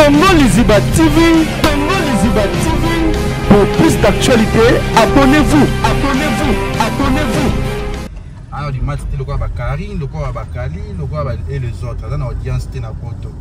Congo Liziba TV, Congo Liziba TV. Pour plus d'actualité, abonnez-vous, abonnez-vous, abonnez-vous. Alors, du match, c'était le quoi Bakari, le quoi Bakali, le quoi et les autres. Dans l'audience, c'était na poto.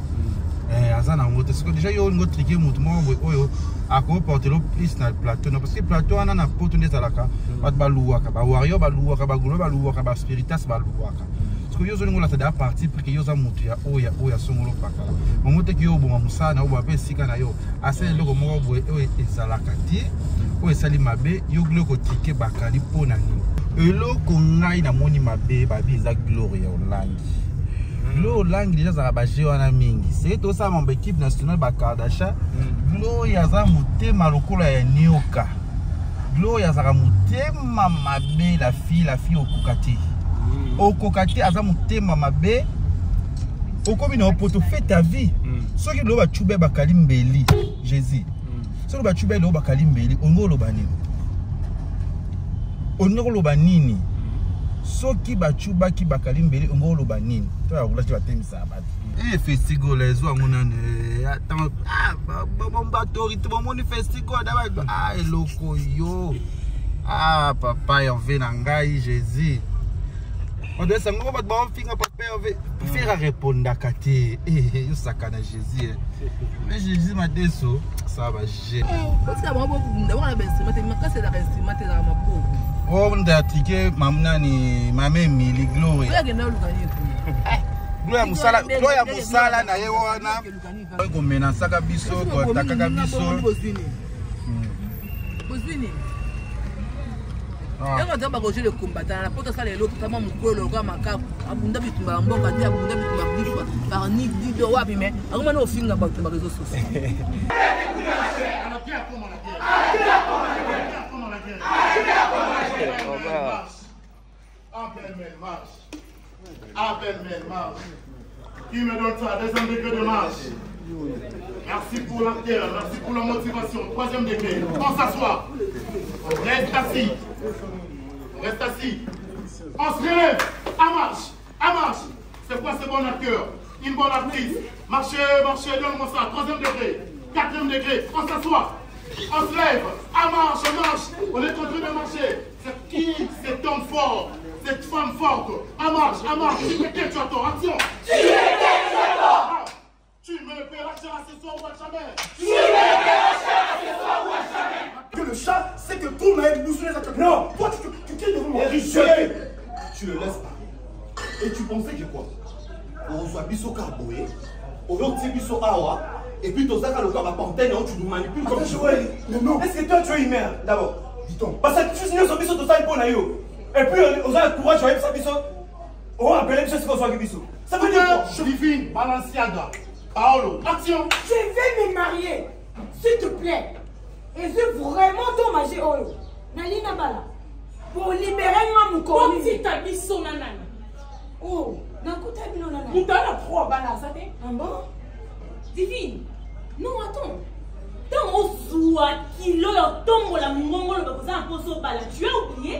Azana ngoto siko déjà yo ngo triquer mouvement oyo akoporter le plus na plateau parce que plateau ana na poto ndezalaka bat baluwaka ba warrior baluwaka ba golo baluwaka ba spiritas baluwaka siko yo zo ngola ta da partie pour que yo za mutu ya oya songolo pakala momote ki yo bonga musana obo ape sika na yo ase loko moko boye oyo ezalaka ti oyo sali mabe yo gloko triquer bakali pona ni eloko ngai na moni mabe babi za gloria olangi Glo langue déjà ça va jouer en mingi. C'est tout ça mon équipe nationale Bakardasha. Glo yaza mutema lokola ya nioka. Glo yaza mutema mabe la fille au kokati. Au kokati aza mutema mabe. Au comme une poto fait ta vie. Ceux qui l'ont chubé bakali mbeli Jésus. Ceux qui l'ont chubé l'ont bakali mbeli ongo lobani. Ongo lobanini. Soki bachuba ki bakali mbeli ongo lobanini. Festival les oies attends bon festival eloko yo papa Hervé Nangai Jésus on doit s'en va bon finga papa Hervé faire répondre à Kati yo sakana Jésus mais Jésus m'a dit ça va gérer parce que d'abord la instrument mais c'est la instrument de la mapo on a triqué mamna ni mamé Mili Glory Gloria musala na yewana ko menasaka biso ko takaka biso bozini yango tamba ko jele combattant la poto sala eloko tama mukolo kwa makapu abunda bitumba mboka te abunda bitumba bifa par ni dido wapi mais akoma no finga ba tumba réseaux sociaux Qui me donne ça, deuxième degré de marche. Merci pour la terre, merci pour la motivation. Troisième degré, on s'assoit. Reste assis. Reste assis. On se relève. À marche. C'est quoi ce bon acteur? Une bonne actrice. Marchez, donne-moi ça. Troisième degré. Quatrième degré, on s'assoit. On se lève. À marche. On est en train de marcher. C'est qui cet homme fort? Cette femme forte, à marche, tu me quel tu attends, action. Tu me paieras cher à ce soir ou à jamais. Que le chat, c'est que tout m'a émotionné à côté. Non, toi tu cries devant moi. Tu le laisses parler. Et tu pensais que quoi? On reçoit biso carboé, on veut tirer biso awa, et puis ton sac à l'eau va porter, non, tu nous manipules comme tu veux. Mais non. Est-ce que toi tu es humain d'abord? Dis-donc. Parce que tu signes sur biso de ça et pour naïo. Et puis, on a le courage, on va appeler on va appeler ce qu'on soit biso. Ça veut dire quoi? Divine, Balenciaga, Paolo, action. Je vais me marier, s'il te plaît. Et je vraiment dommagé, Oyo. Nalina Bala. Pour libérer moi, mon corps. Comme si t'as mis son nanana. Oh, n'importe quoi, nanana. Tu t'en as trois balas, ça fait? Ah bon? Divine. Non, attends. Tant on soit kilo, tombe la mongo, le besoin un peu bala. Tu as oublié?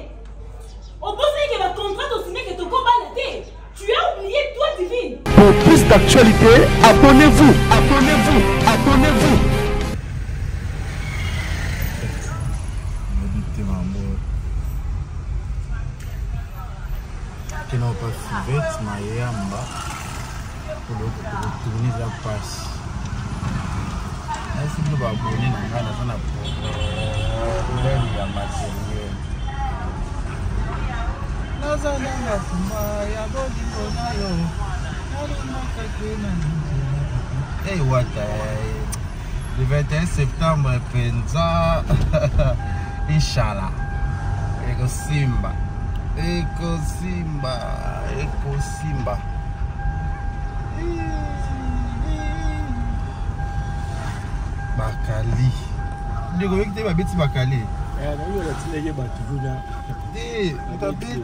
Au bout que va contrat au signé que ton combat la tête. Tu as oublié toi Divine. Pour plus d'actualité, abonnez-vous, abonnez-vous, abonnez-vous. Tu n'as pas fait vite, mais pour tourner la passe. Est-ce que vous allez abonner dans la Hey, what le 21 septembre, Penza, Inch'Allah, Eko Simba, Bakali. Tu veux que tu m'habites Bakali?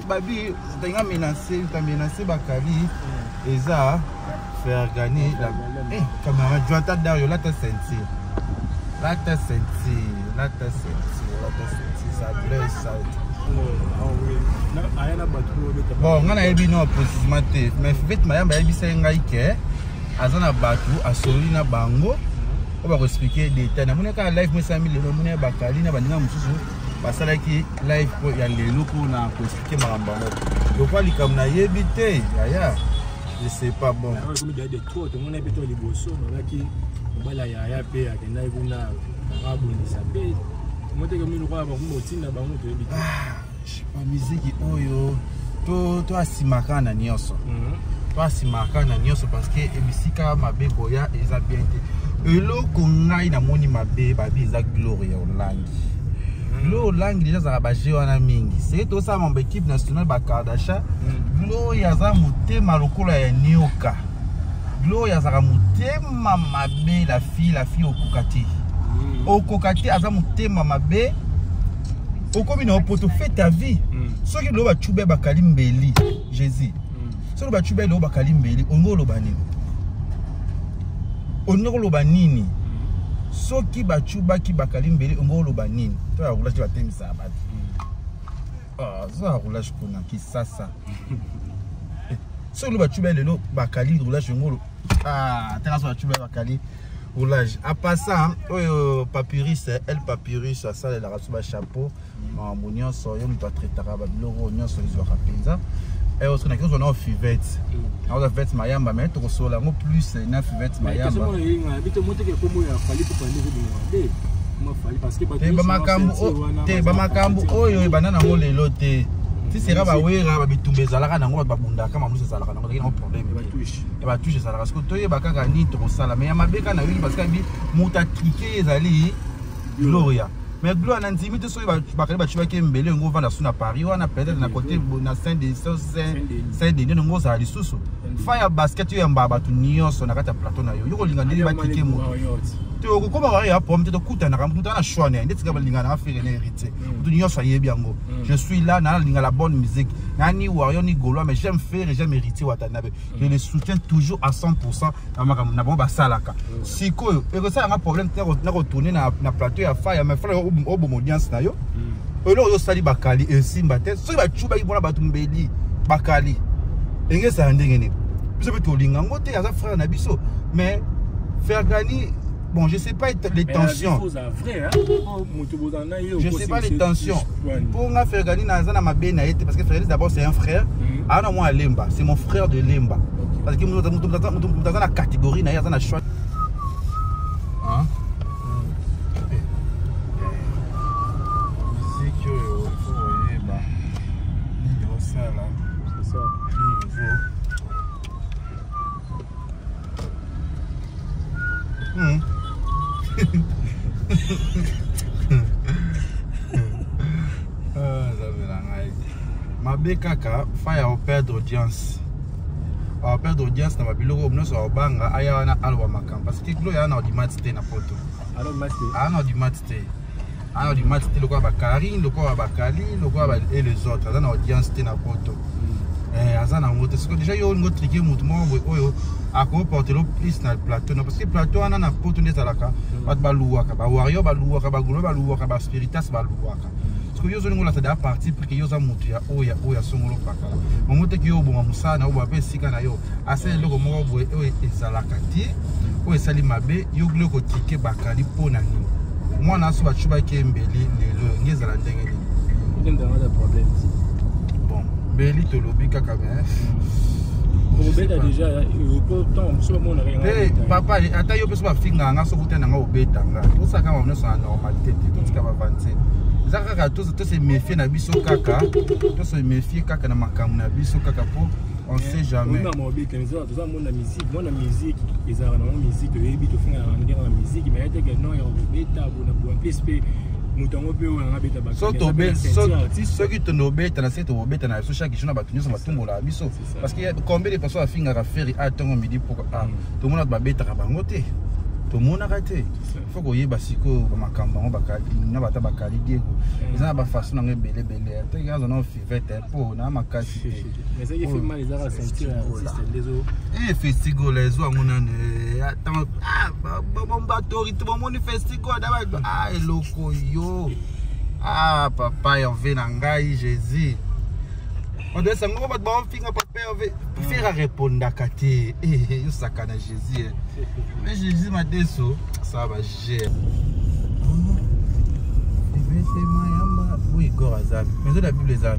Babi, tu as menacé Bakali et ça faire gagner la camarade Joanta Dario, là t'as senti. Ça blesse ça. Bon, on a eu non précisément, mais vite, mais il y a eu Azana Batu, Asolina Bango, on va expliquer des détails. Namuna ka live moi 5000 le namuna bakali na bandinga mususu basala ki live ko ya lelo ko na ko expliquer maramba. Donc quoi likamna yebité yaya. Je sais pas bon. Comme il y a des trop, tout le monde est plutôt liboso, mais qui voilà ya pe ya kenda ibuna abonisa pe. Moi te comme nous quoi ba mutina ba muto yebité. Ah, musique oyo to asimaka na nyonso. To asimaka na nyonso parce que ebisika mabe boya eza bien te. Eloko ngai na moni mabe babi eza Gloria Olangi. Olangi déjà za ba wana mingi. C'est to ça mon équipe nationale ba Kardasha. Gloria za mutema lokola ya nyoka. Gloria za mutema mabe la fille okokati. Okokati aza mutema mabe. Okomi na poto fait ta vie. Soki lo ba chube bakali mbeli Jésus. Soki ba chube lo bakali mbeli ongo lo banini. Ongo lo banini. Soki ba chuba ki bakali mbeli ongo lo banini. To ya roulage ba temisa abadi. Ah, ça roulage kuna ki sasa. Soki lo ba chube lelo bakali roulage ongo lo. Ah, tena so ba chube bakali roulage. À passant, Papyrus, elle Papyrus, ça elle a reçu un chapeau. Mon union soyo mto traitera ba biloko union soyo zo rapenza. Et aussi na kizo na fivette. Na o fivette mayamba mais to so la ngo plus na fivette mayamba. Qu'est-ce que moi habite monter que comme ya fali pour parler de moi fali parce que ba makambo oyo banana ngo lelo te. Si c'est ba wera ba bitumbe zalaka nango ba bunda kama muso zalaka nango ngina problème. Ba touche zalaka parce que toye ba kaka ni to sala mais ya mabeka na yuli parce que bi muta cliquer ezali Gloria. Mais Gloria na nzimi so ba kali ba chuba ke mbele ngo vanda suna Paris wana peut-être na côté na Saint-Denis ngo za lisusu. Fire basket yo mbaba tu nyonso na kata plateau na yo. Yo linga ndeli ba cliquer mu. To ko ba ya pomme te to kuta na kamuta na shwane ndeti ka ba linga na affaire na hérité. Tu nyonso yebi yango. Je suis là na linga la bonne musique. Nani warrior ni gaulois mais j'aime faire et j'aime hériter Watanabe. Je les soutiens toujours à 100% na bon ba salaka. Siko et que ça a un problème na retourner na plateau ya fire mais frère obo audience na yo. Elo yo sali bakali et simba tête. So ba chuba ibona batumbeli bakali. Engé ça ndenge ni. Biso beto linga ngote ya frère na biso mais faire gagner. Bon, je sais pas les tensions. Je sais pas les tensions. Pour moi, faire gagner Nazana ma bena parce que Frédéric d'abord c'est un frère. Ah non, moi Lemba, c'est mon frère de Lemba. Parce que nous dans la catégorie na yazana choix. Hein? C'est que voyez bah. Il ça là. C'est ça. Mabe kaka fire au perdre audience. Au perdre audience na mabiloko mnoso obanga aya wana alwa makam parce que Gloria na audimatité na poto. Alors master. Ana audimatité. Ana audimatité lokwa ba Karine, lokwa ba Kali, lokwa ba et les autres. Ana audience té na poto. Azana ngote siko déjà yo ngo triquer mutu mo oyo ako porter le plus na plateau parce que plateau ana na poto ndezalaka bat baluwaka ba warrior baluwaka ba gulo baluwaka ba spiritas baluwaka siko yo zo ngola ta da partie pour que yo za mutu ya oya songolo pakala momote ki yo bo musana obo ape sika na yo ase loko mo bo oyo ezalaka ti oyo sali mabe yo gulo ko triquer bakali pona ni mwana so ba chuba ke mbeli lelo ngezala ndenge ni ndanga problème. Beli to lobi kaka mais obeta déjà autant so mon rien. Papa ata yo peso ba finga nga so kutena nga obeta nga to saka ma mneso na normalité to tika ba vanté zaka ka to se méfier na biso kaka to se méfier kaka na makamu na biso kaka po on sait jamais. On a mobile comme ça tout ça mon musique ils ont na musique et bi to finga na musique mais était que non yo obeta bona pour PSP. Si ceux qui te n'obéissent à cette obéissent à ce chaque jour, parce qu'il y a combien de personnes à finir à faire à ton midi pour tout le monde a bête à bangoter. Tout le monde a raté. Il faut que y ait basico, ma campagne, n'a pas tabacali, Diego. Ils ont pas façon de belé belé. Tu gars on a fait pour n'a ma casse. Mais ça y fait mal les arts sentir les eaux. Eh festival les eaux on a attends bon bateau tout le monde festival d'abord ah loko yo ah papa on vient ngai Jésus. On doit s'en va bon finga papa on veut faire répondre à Kati eh yo sakana Jésus. Mais Jésus m'a dit ça Ça va gérer. Oui, Igor Azab. Mais c'est la Bible Azab.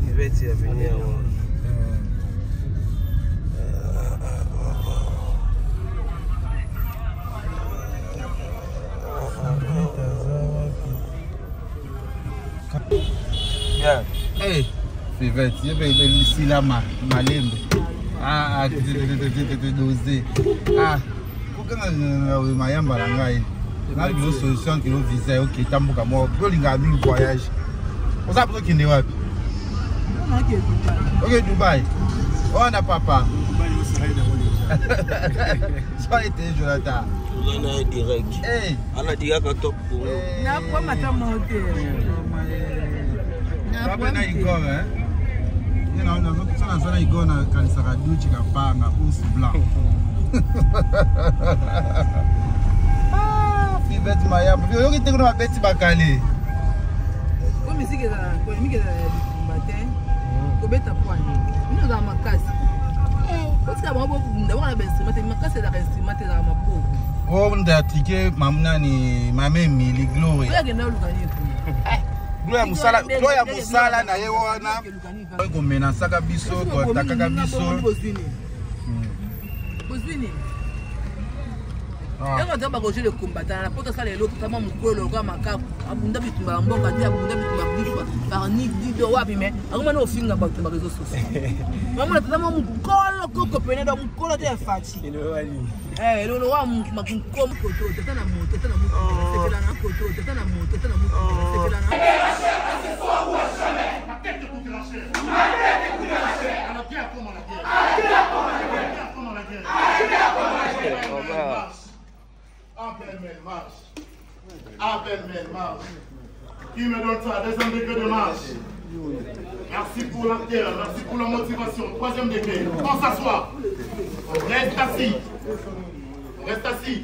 Il va être venir. Bien. Hey, Fivette, il y a ici là malembe. Ah, dosé. Ah, pourquoi mayamba la ngai? Na une solution qui nous visait OK, tambuka mo. Bolinga mi voyage. On ça pour qui n'est wapi? OK, Dubaï. On a papa. Ça a été Jonathan. On a direct. Hey, on a direct à top pour. Na kwa mata monte. Papa na Igor hein. Non, non, ça na Igor na kanisa kaduchi kapanga ous blanc. Ah, Fivette Maya, yo ki teko na beti bakale. Ko misike za, ko mike za matin. Ko beta poani. Ino za makasi. Ko tsika ba bo ndawa na bensimate, makasi za bensimate za mapo. Oh, nda trike mamna ni mame Mili Glory. Oya genda lukani ku. Gloria musala na ye wana. Ko mena saka biso, ko takaka biso. Bozwini. Eko taba ko jele combattant la poto sala eloko tama mukolo kwa makapu abunda bitumba mboka te abunda bitumba bifa par ni dido wapi me akoma no finga ba tumba rezo soso mama tama mukolo koko pene do mukolo te fati lolo wa makunko koto tata na moto sekela na koto tata na moto sekela na Ma tête te coûtera cher. On a bien comme on a guerre. Comme on a guerre. Ah, belle marche. Ah, belle marche. Qui me donne ça? Deuxième degré de marche. Merci pour la terre, merci pour la motivation. Troisième degré. On s'assoit. Reste assis. Reste assis.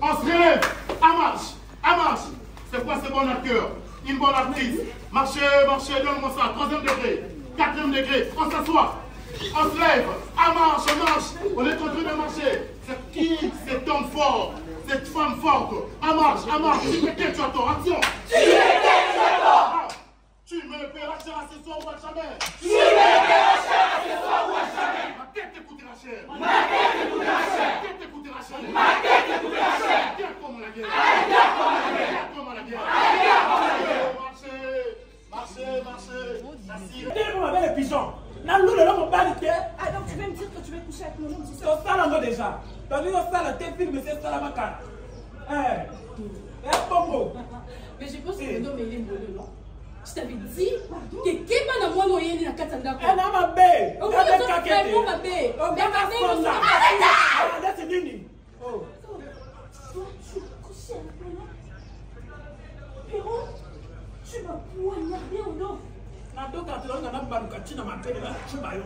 On se relève. À marche. À marche. C'est quoi ce bon acteur? Une bonne actrice. Marchez, marchez, donne-moi ça. Troisième degré. Quatrième degré. On s'assoit. On se lève. À marche, on marche. On est en train de marcher. C'est qui cet homme fort? Cette femme forte? À marche, à marche. Tu me quel tu attends? Action. Tu me quel tu attends? Tu me paieras cher à ce soir ou à jamais. Tu me paieras cher à ce soir ou à jamais. Ma tête te coûtera cher. Ma tête te coûtera cher. Ma tête te coûtera cher. Ma tête te coûtera cher. Viens comme la guerre. Viens comme la guerre. Viens comme la guerre. Viens comme la guerre. Marchez, marchez, marchez. Assis. Dis-moi, belle pigeon. N'a l'eau de l'homme pas de Ah, donc tu veux me dire que tu veux coucher avec mon homme, c'est c'est ça? ça là déjà. T'as vu ça là, tes films, c'est ça la macane. Pombo. Mais je pense que le nom est mollo, non? Je t'avais dit que Keba n'a moi noyé ni la katanga. Elle a ma baie. Oh, mais ma baie. Arrête, c'est nini. Oh. Toi, tu veux coucher avec mon homme? Perron, tu m'as poignardé au dos. Nando quand tu as un baluka, tu n'as pas payé là, tu vas y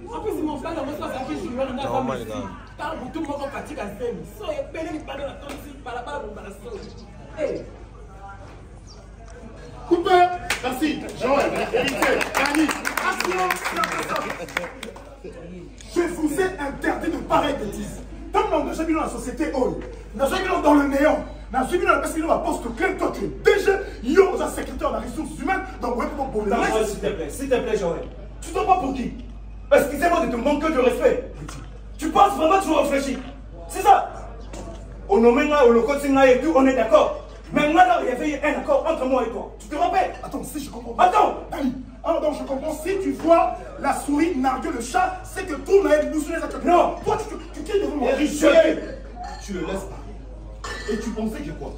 en plus, mon frère, on va faire sur le normal. Par tout le monde fatigue à faire. So, il y a des pas de la tonne, par là-bas, on va la sauver. Coupé. Merci. Joël, Héritier, Dani. Je vous ai interdit de pareilles bêtises. Tant que nous sommes dans la société, nous sommes dans le néant. Nous sommes dans la poste clé. Toi, tu es déjà un secrétaire de la ressources humaines. Donc, ouais, pour le reste. S'il te plaît, Joël. Tu ne dois pas pour qui? Excusez-moi de te manquer de respect. Tu penses vraiment que tu réfléchis? C'est ça. Au nommena, au locotina et tout, on est d'accord. Mais maintenant, il y avait un accord entre moi et toi. Tu te rappelles? Attends, si je comprends. Attends. Alors, donc, je comprends. Si tu vois la souris narguer le chat, c'est que tout n'a nous les acteurs. Non. Toi, tu t'es devant moi. Richelieu. Tu le laisses pas. Et tu pensais que quoi?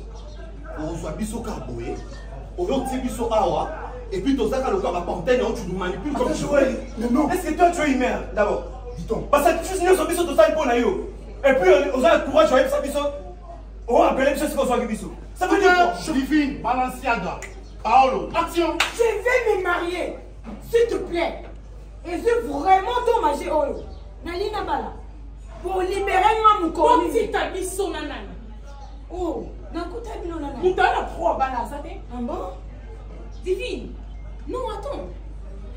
On reçoit Bisso Carboé, on reçoit Bisso Awa, et puis tu as le cabapantaine, tu nous manipules comme tu veux. Mais non. Est-ce que toi tu es humain d'abord? Dis-donc. Parce que tu signes sur Bisso, tout ça, il faut naïo. Et puis on a le courage, on a Bisso. On va appeler Bisso, c'est qu'on soit Bisso. Ça veut dire quoi? Divine, Balenciaga, Paolo, action. Je vais me marier, s'il te plaît. Et je vraiment dommagé, Oyo. Nalina Bala. Pour libérer moi, mon corps. Comme si t'as mis son nanana. Oh, d'un coup, t'as mis mon Tu nanana. t'as la 3 balles, ça t'est? Ah bon? Divine. Non, attends.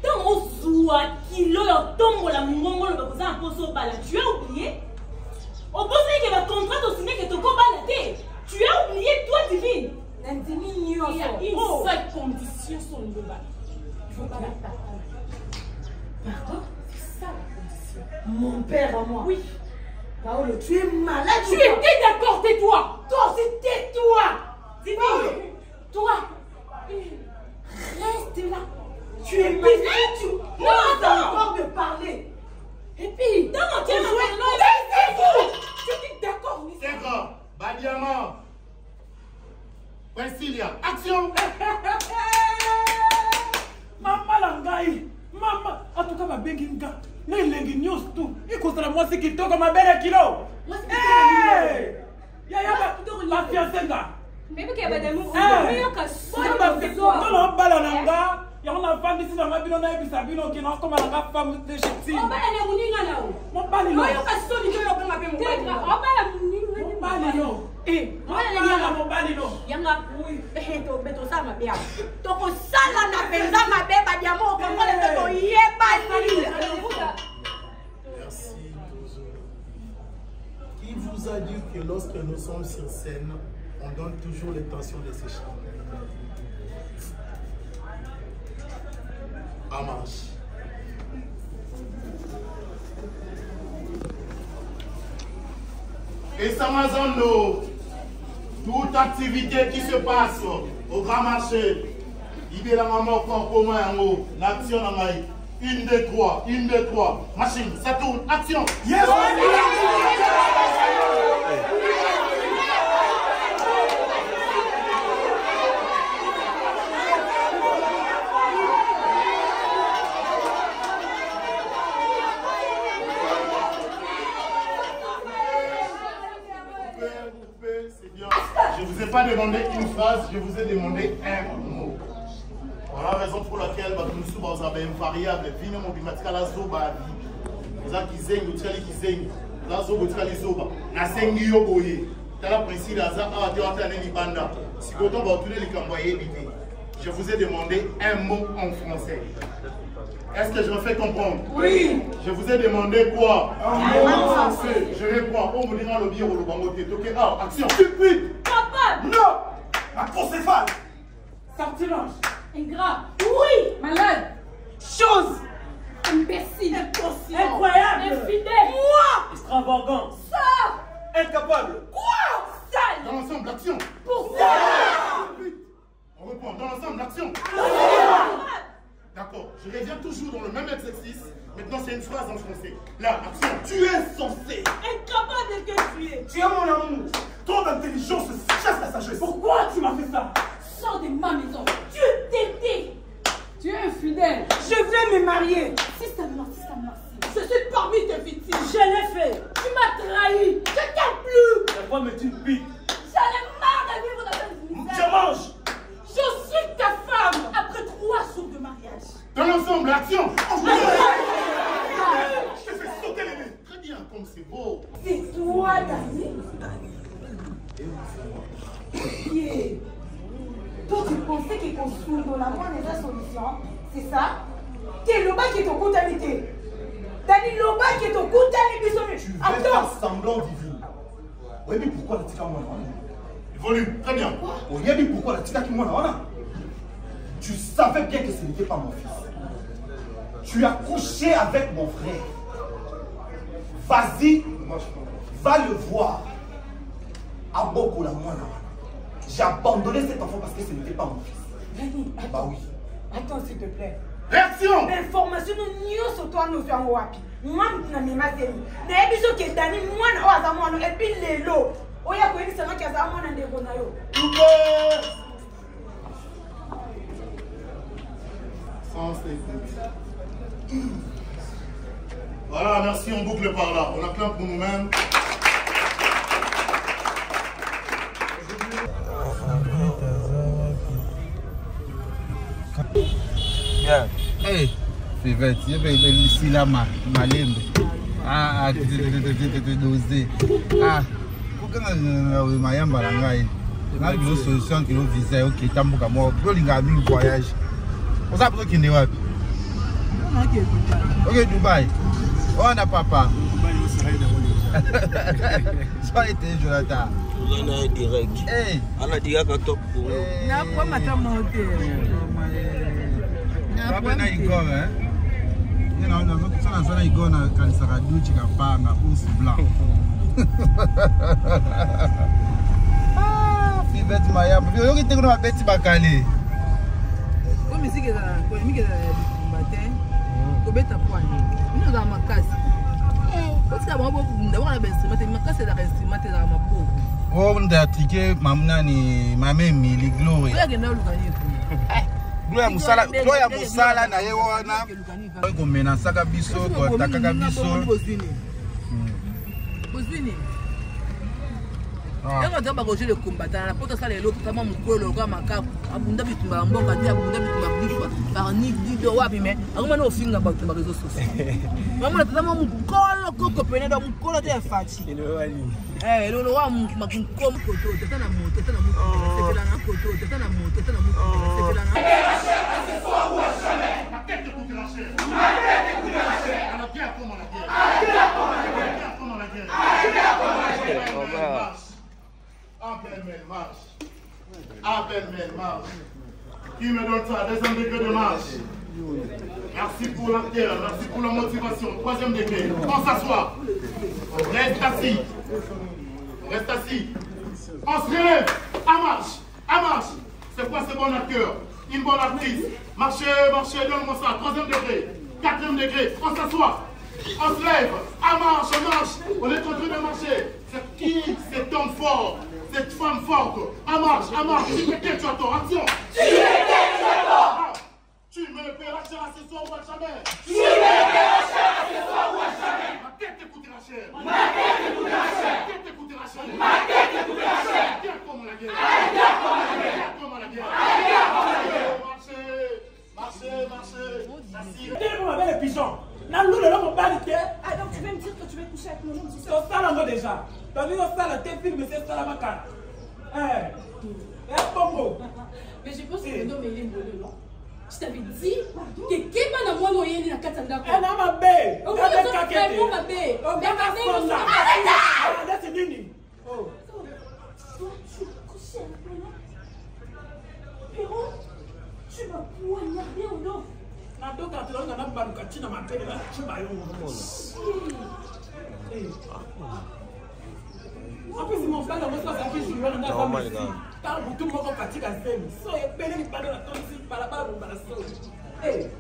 Tant on zoua kilo et tombe la mongo le bakosa un peu sur bala. Tu as oublié? On pense que le contrat de signer que tu as tu as oublié toi divine. Il y a une seule condition sur le bal. Il faut pas la pardon. Pardon? C'est ça la condition. Mon père à moi. Oui. Paolo, tu es malade. Tu étais d'accord, tais-toi. Toi, c'était toi. Divine. Toi. Reste là. Tu es malade. Non, attends encore de parler. Et puis, dans mon cœur, tu es d'accord. C'est grave. Badiama. Priscilla, action. Maman langai. Maman, en tout cas, ma benginga. Mais les news tout. Il coûte la moi c'est qui toque ma belle kilo. Hey! Yaya la fiancée là. Mais que va de nous. Non, balananga. Il y a une femme ici dans ma bino na ebisa bino qui n'a comme la femme de chez. On va aller muninga là. Mon bali non. Yo ka so ni yo ko ngabe mo bali. On va aller muninga. Mon bali non. On va aller yanga mon bali non. Yanga oui. To beto sa ma bia. To ko sala na penza ma be ba dia mo ko ko le to yebali. Merci. Qui vous a dit que lorsque nous sommes sur scène, on donne toujours l'intention de s'échapper? En marche. Et Samazando, toute activité qui se passe au grand marché, il y a la maman commun en haut, l'action en maille. 1, 2, 3, 1, 2, 3. Machine, ça tourne, action. Yes! C'est bien. Je ne vous ai pas demandé une phrase, je vous ai demandé un mot. Voilà la raison pour laquelle nous sommes invariables. Vino mobimatika la zoba vi. Za kizengi utali kizengi. La zoba utali zoba. Na sengi yo boye. Tala principe la za a de ata neli banda. Si koton ba tous les kamboye bité. Je vous ai demandé un mot en français. Est-ce que je me fais comprendre? Oui. Je vous ai demandé quoi? Un mot en français. Je réponds. On me dira le bière ou le bangoté. Ok, ah, action. Papa. Non. Macrocéphale. Sortilage. Ingrat. Oui. Malade. Chose. Imbécile. Incroyable. Infidèle. Moi. Extravagant. Ça. Incapable. Quoi? Sale. Dans l'ensemble, l'action. Pour ça. On reprend. Dans l'ensemble, l'action. D'accord. Je reviens toujours dans le même exercice. Maintenant, c'est une phrase en français. Là, action. Tu es censé. Incapable de que tu es. Tu es mon amour. Trop d'intelligence chasse la sagesse. Pourquoi tu m'as fait ça? Sors de ma maison. Tu es tété. Tu es infidèle. Je vais me marier. Si ça marche, si ça marche. Je suis parmi tes victimes. Je l'ai fait. Tu m'as trahi. Je t'aime plus. La femme est une bite. J'en ai marre de vivre dans cette misère. Je mange. Je suis ta femme après 3 jours de mariage. Dans l'ensemble, action. Je te fais sauter les nez. Très bien, comme c'est beau. C'est toi, Dani. Yeah. Toi, tu pensais que construire dans la moindre des solutions, c'est ça? T'es le bas qui est au coup d'habiter. Dani, le bas qui est au coup d'habiter. Tu veux faire semblant divine. Oui, mais pourquoi la tika moi? Volume, très bien. Oui, mais pourquoi la tika qui moi? Tu savais bien que ce n'était pas mon fils. Tu as couché avec mon frère. Vas-y, va le voir. À beaucoup la moine. J'ai abandonné cet enfant parce que ce n'était pas mon fils. Dani, attends. Bah oui. Attends, s'il te plaît. Réaction. L'information nous sur toi nous faisons wapi. Moi, je n'ai pas dit. Mais il que Dani, moi, je suis et puis les lots. Oya kweli sana kia za mwana ndeko na yo. Voilà, merci, on boucle par là. On acclame pour nous-mêmes. Bien. Hey, Fivette, il y a ici là malembe. Ah, dosé. Ah, pourquoi mayamba la ngai? Na une solution qui nous visait OK, tambuka mo. Bolinga mi voyage. On ça pour qui ne wapi. Ok, Dubaï. On a papa. Sois été, Jonathan. On a direct. On a direct à top pour nous. Na kwa mata monte. Papa na Igor, hein? Non, ça na Igor na kanisaka duchi kapanga ours blanc. Ah, Fivette Maya, yo ki teko na beti bakale. Ko musique za, ko musique za matin. Ko beta poani. Ino za makasi. Parce que moi d'abord la instrument, makasi za instrument za mapo. Oh, on a triqué mamna ni mame Mili Glory. Gloria musala na ye wana. Ko mena saka biso ko takaka biso. Bozini. Ego taba ko jele combattant la poto sala eloko kama mukolo kwa makapu. Abunda bitumba mboka te abunda bitumba bifa. Par ni dido wapi me. Akoma no finga ba tumba rezo soso. Mama tama mukolo koko peneda mukolo te fati. Elo wali. Lolo wa makunkom koto tata na moto tata na moto. Sekela na koto tata na moto tata na moto. Sekela na. Ma tête te coûtera cher. On a bien comme on a bien. Comme on a bien. Ah, belle marche. Ah, belle marche. Qui me donne ça? Deuxième degré de marche. Merci pour la terre, merci pour la motivation. Troisième degré. On s'assoit. Reste assis. Reste assis. On se relève. À marche. À marche. C'est quoi ce bon acteur? Une bonne actrice. Marchez, marchez, donne-moi ça. Troisième degré. Quatrième degré. On s'assoit. On se lève. À marche, on marche. On est en train de marcher. C'est qui cet homme fort? Cette femme forte? À marche, à marche. Tu me quel tu attends? Action. Tu me quel tu attends? Tu me paieras cher à ce soir ou à jamais. Tu me paieras cher à ce soir ou à jamais. Ma tête te coûtera cher. Ma tête te coûtera cher. Ma tête te coûtera cher. Ma tête te coûtera cher. Viens comme la guerre. Viens comme la guerre. Viens comme la guerre. Viens comme la guerre. Marchez, marchez, marchez. Dis-moi ma belle pigeon. Na lou le mon bali te. Ah donc tu veux me dire que tu veux coucher avec mon homme, c'est ça? Ça là déjà. T'as vu ça là tes films c'est ça la makana. Pombo. Mais je pense que le nom est libre, non? Je t'avais dit que Keba n'a moi noyé ni la katanda. Elle a ma belle. On va dire que ma belle. Arrête, c'est nini. Oh. Toi, tu vas coucher avec mon homme. Perron, tu m'as poignardé au dos. Nando quand tu as un baluka, tu n'as pas payé là, tu vas y en plus, mon frère, on va se faire jouer dans la famille. T'as un bouton, mon fatigue à faire. So, il y a des pas de la tonne ici, par là-bas, on va la sauver.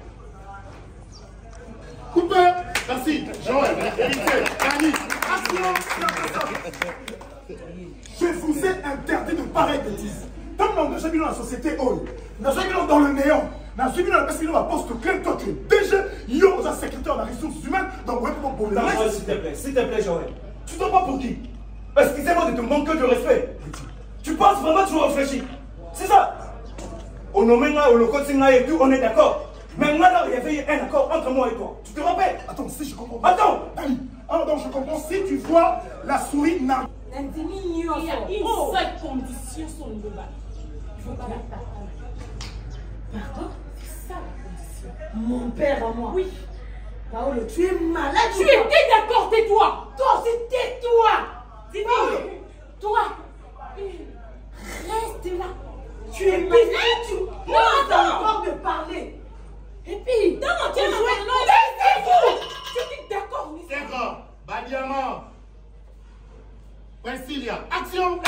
Coupé. Merci. Joël, Héritier, Dani. Je vous ai interdit de pareilles bêtises. Tant que nous sommes dans la société, nous sommes dans le néant. Nous sommes dans la personne qui va poste quel toi tu es. Déjà, il y a un secrétaire de la ressource humaine, donc ouais, pour le reste. S'il te plaît, Joël. Tu ne pas pour qui? Excusez-moi de te manquer de respect. Tu penses vraiment que tu réfléchis? C'est ça? On nomme au locotinga et tout, on est d'accord. Mais maintenant, il y avait un accord entre moi et toi. Tu te rappelles? Attends, si je comprends. Attends! Alors donc je comprends. Si tu vois la souris n'a. Il y a une seule condition sur le débat. Il ne faut pas la parole. Pardon? C'est ça la condition. Mon père à moi. Oui. Paolo, tu es malade. Tu étais d'accord, tais-toi. Toi aussi, tais-toi. Dis-moi. Toi. Reste là. Tu es malade. Non, attends encore de parler. Et puis, non, tu es d'accord. C'est grave. Badiama. Priscilla, action.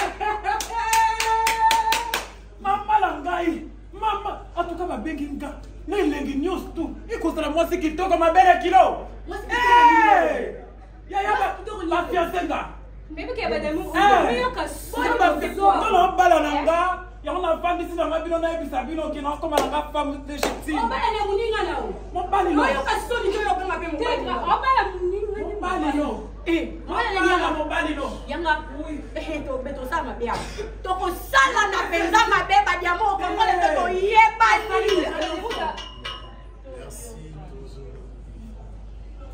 Maman langai. Maman, en tout cas ma benginga. Na ilengi news tu. Iko sala mwasi kitoko mabele kilo. Ya la fiancée nga. Bébé qui a badamu. Mais on casse. Non bala nanga. Ya on a fandi si na bino na ebisa bino ki na koma nanga femme de chiti. On bala na muninga na o. Mon bali no. Yo casse to ni yo ko ngabe mo. On bala muninga. Mon bali no. Mon bali no. Yanga oui. To beto sa mabe ya. To ko sala na penza mabe ba diamo ko ngole to yeba ni. Merci.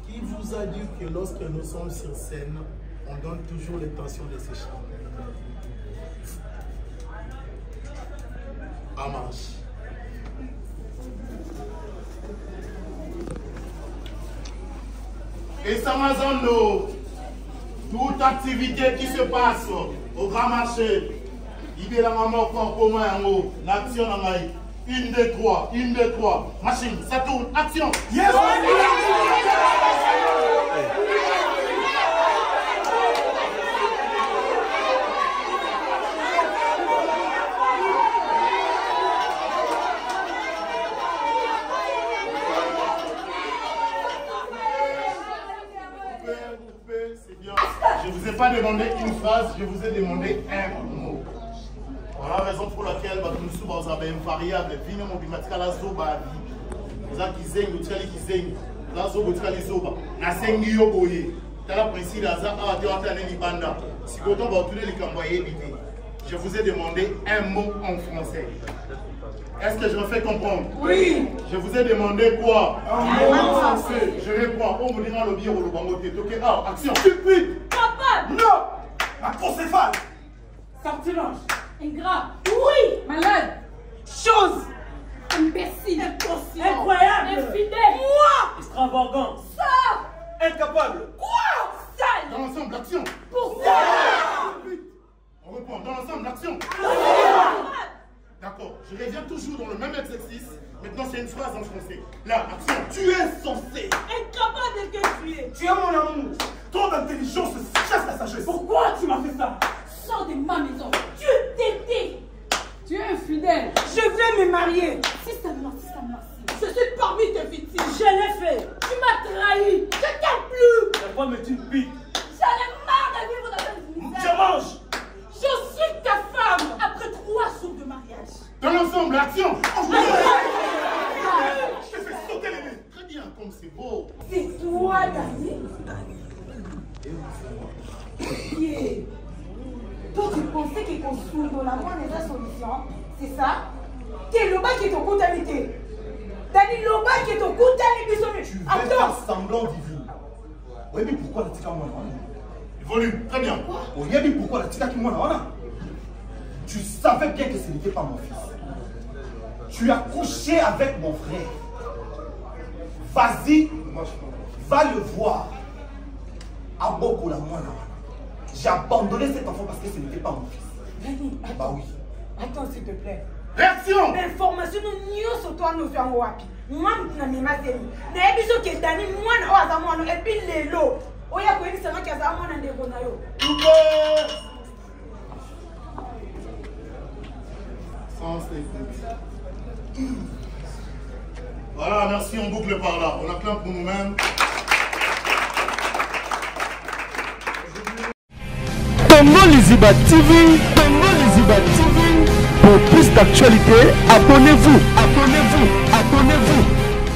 Qui vous a dit que lorsque nous sommes sur scène, on donne toujours l'intention de s'échapper? À marche. Et Samazando, toute activité qui se passe au grand marché, il est la maman encore commun en haut, l'action en maille. 1, 2, 3, 1, 2, 3. Machine, ça tourne, action. Yes! C'est bien. Je ne vous ai pas demandé une phrase, je vous ai demandé un mot. Voilà la raison pour laquelle nous sommes invariables. Vino mobimatika la zoba vie. Vous avez kizengi, vous avez kizengi. La zoba, vous avez zoba. Na sengi yo boye. Tala principe la za a de antenne ni banda. Si vous avez tous les camboyés l'idée. Je vous ai demandé un mot en français. Est-ce que je me fais comprendre? Oui. Je vous ai demandé quoi? Un mot en français. Je réponds. On vous dira le bien ou le bangoté. Ok, ah, action. Stupide. Capable. Non. Macrocéphale. Sortilège. Ingrat. Oui. Malade. Chose. Imbécile. Inconscient. Incroyable. Infidèle. Moi. Extravagant. Sors. Incapable. Quoi? Sale. Dans l'ensemble, l'action. Pour ça. On reprend. Dans l'ensemble, l'action. D'accord. Je reviens toujours dans le même exercice. Maintenant, c'est une phrase en français. Là, action. Tu es censé. Incapable de que tu es. Tu es mon amour. Trop d'intelligence chasse la sagesse. Pourquoi tu m'as fait ça? Sors de ma maison. Tu es tété. Tu es infidèle. Je vais me marier. Si ça marche, ça marche. Je suis parmi tes victimes. Je l'ai fait. Tu m'as trahi. Je t'aime plus. La femme est une bite. J'en ai marre de vivre dans cette misère. Je mange. Je suis ta femme après 3 jours de mariage. Dans l'ensemble, l'action. Je te fais sauter les nez. Très bien, comme c'est beau. C'est toi, Dani. Yeah. Toi, tu pensais que construire dans la moindre des solutions, c'est ça? T'es le bas qui est au coup d'habiter. Dani, le bas qui est au coup d'habiter. Tu veux faire semblant divin. Oui, mais pourquoi la tika moi? Volume, très bien. Oui, mais pourquoi la tika qui moi? Tu savais bien que ce n'était pas mon fils. Tu as couché avec mon frère. Vas-y, va le voir. À beaucoup la moi. J'ai abandonné cet enfant parce que ce n'était pas mon fils. Dani, Bah oui. attends s'il te plaît. Réaction. Information nyonso to anozo yango wapi. Mwa na memateli. Na ebiso ke Dani mwana o aza mwana et puis lelo. Oya ko yebisa nga ke aza mwana ndeko na yo. Voilà, merci, on boucle par là. On acclame pour nous-mêmes. Congo Liziba TV, Congo Liziba TV. Pour plus d'actualités, abonnez-vous, abonnez-vous, abonnez-vous.